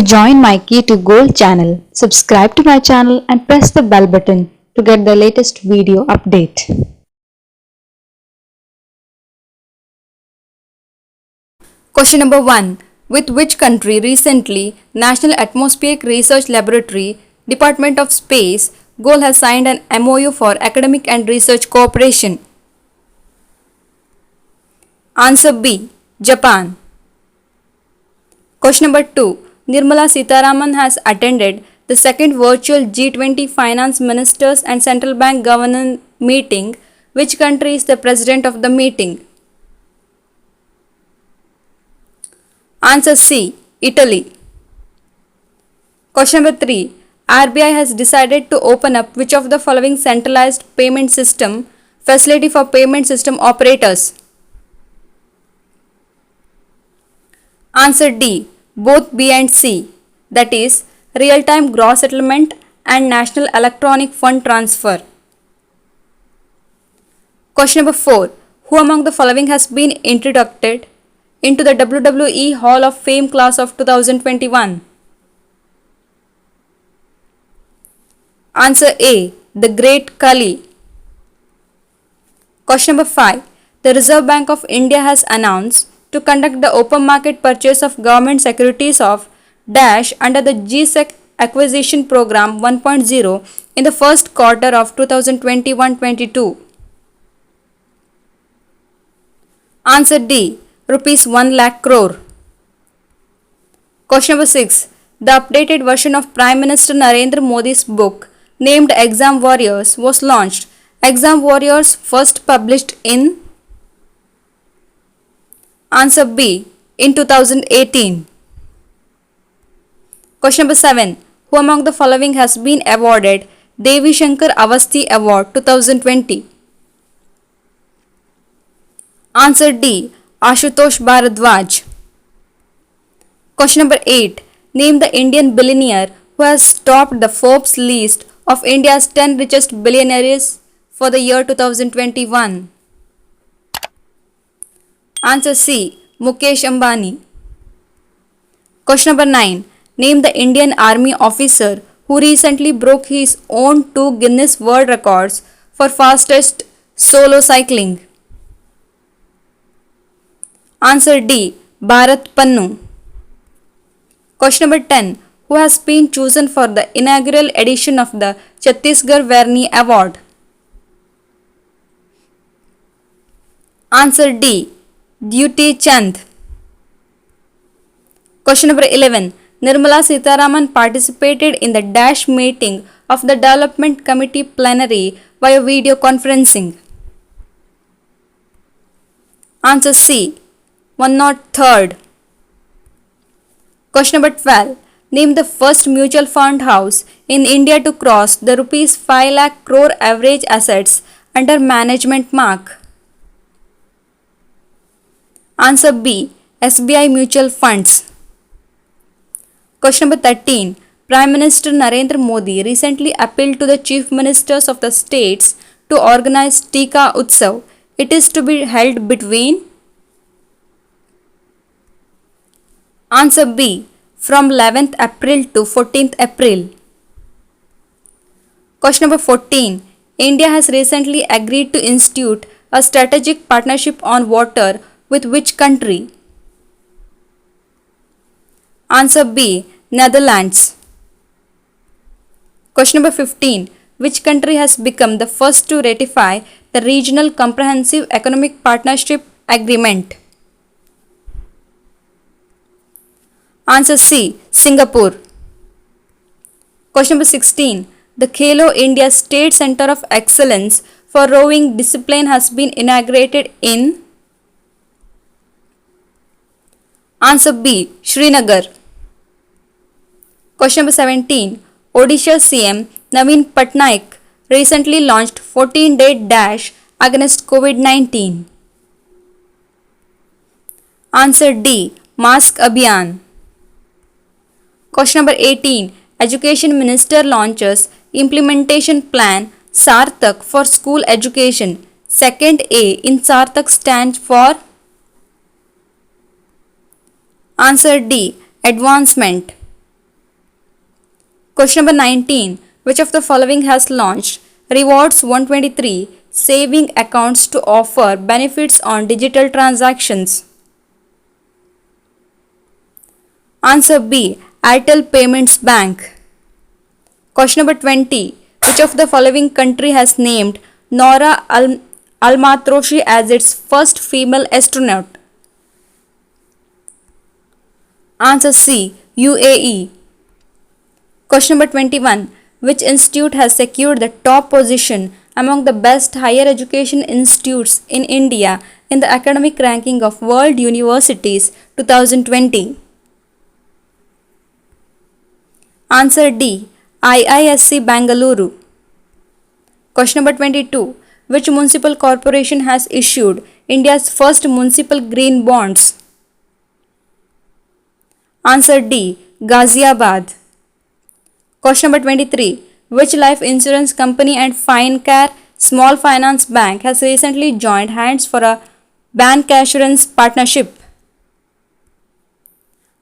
join my Key to Gold channel, subscribe to my channel and press the bell button to get the latest video update. Question number 1. With which country recently National Atmospheric Research Laboratory, Department of Space, GOL has signed an MOU for academic and research cooperation? Answer B. Japan. Question number 2. Nirmala Sitharaman has attended the second virtual G20 Finance Ministers and Central Bank Governor meeting. Which country is the president of the meeting? Answer C. Italy. Question number 3. RBI has decided to open up which of the following centralized payment system facility for payment system operators? Answer D. Both B and C, that is real-time gross settlement and national electronic fund transfer. Question number 4. Who among the following has been introduced into the WWE Hall of Fame class of 2021? Answer A. The Great Khali. Question number 5. The Reserve Bank of India has announced to conduct the open market purchase of government securities of Dash under the GSEC Acquisition Program 1.0 in the first quarter of 2021-22. Answer D. Rupees 1 lakh crore. Question number 6. The updated version of Prime Minister Narendra Modi's book named Exam Warriors was launched. Exam Warriors first published in? Answer B. In 2018. Question number 7. Who among the following has been awarded Devi Shankar Avasthi Award 2020? Answer D. Ashutosh Bharadwaj. Question number 8. Name the Indian billionaire who has topped the Forbes list of India's 10 richest billionaires for the year 2021. Answer C. Mukesh Ambani. Question number 9. Name the Indian Army officer who recently broke his own 2 Guinness World Records for fastest solo cycling. Answer D. Bharat Pannu. Question number 10. Who has been chosen for the inaugural edition of the Chhattisgarh Varney Award? Answer D. Duty Chand. Question number 11. Nirmala Sitharaman participated in the Dash meeting of the Development Committee plenary via video conferencing. Answer C. 103rd. Question number 12. Name the first mutual fund house in India to cross the rupees 5 lakh crore average assets under management mark. Answer B. SBI Mutual Funds. Question number 13. Prime Minister Narendra Modi recently appealed to the Chief Ministers of the states to organize Tika Utsav. It is to be held between? Answer B. From 11th April to 14th April. Question number 14. India has recently agreed to institute a strategic partnership on water with which country? Answer B. Netherlands. Question number 15. Which country has become the first to ratify the Regional Comprehensive Economic Partnership Agreement? Answer C. Singapore. Question number 16. The Khelo India State Centre of Excellence for Rowing discipline has been inaugurated in? Answer B. Srinagar. Question number 17. Odisha CM Naveen Patnaik recently launched 14-day dash against COVID-19. Answer D. Mask Abhiyan. Question number 18. Education Minister launches implementation plan Sarthak for school education. Second A in Sarthak stands for? Answer D. Advancement. Question number 19. Which of the following has launched Rewards 123 saving accounts to offer benefits on digital transactions? Answer B. Airtel Payments Bank. Question number 20. Which of the following country has named Nora Almatroshi as its first female astronaut? Answer C. UAE. Question number 21. Which institute has secured the top position among the best higher education institutes in India in the academic ranking of World Universities 2020? Answer D. IISc Bangalore. Question number 22. Which municipal corporation has issued India's first municipal green bonds? Answer D. Ghaziabad. Question number 23. Which life insurance company and Finecare Small Finance Bank has recently joined hands for a bancassurance partnership?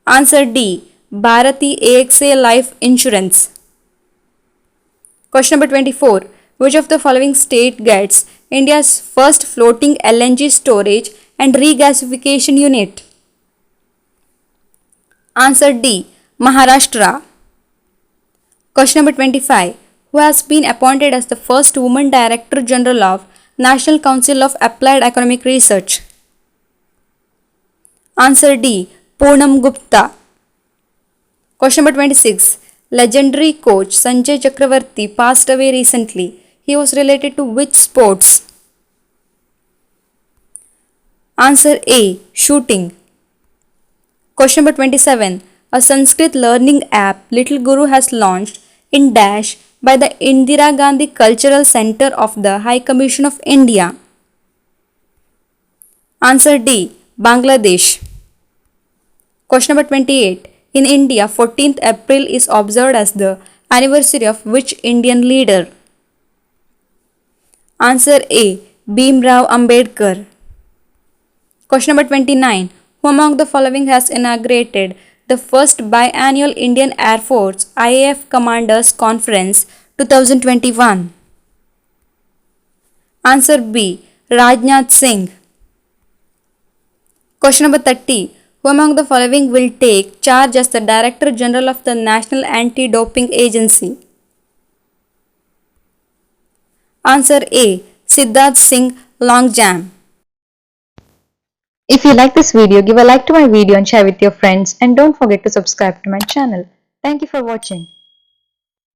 Answer D. Bharati AXA Life Insurance. Question number 24. Which of the following state gets India's first floating LNG storage and regasification unit? Answer D. Maharashtra. Question number 25. Who has been appointed as the first woman Director General of National Council of Applied Economic Research? Answer D. Poonam Gupta. Question number 26. Legendary coach Sanjay Chakravarti passed away recently. He was related to which sports? Answer A. Shooting. Question number 27. A Sanskrit learning app Little Guru has launched in Dash by the Indira Gandhi Cultural Center of the High Commission of India. Answer D. Bangladesh. Question number 28. In India, 14th April is observed as the anniversary of which Indian leader? Answer A. Bhimrao Ambedkar. Question number 29. Who among the following has inaugurated the first biannual Indian Air Force IAF Commanders Conference 2021? Answer B. Rajnath Singh. Question number 30. Who among the following will take charge as the Director General of the National Anti-Doping Agency? Answer A. Siddharth Singh Longjam. If you like this video, give a like to my video and share with your friends, and don't forget to subscribe to my channel. Thank you for watching.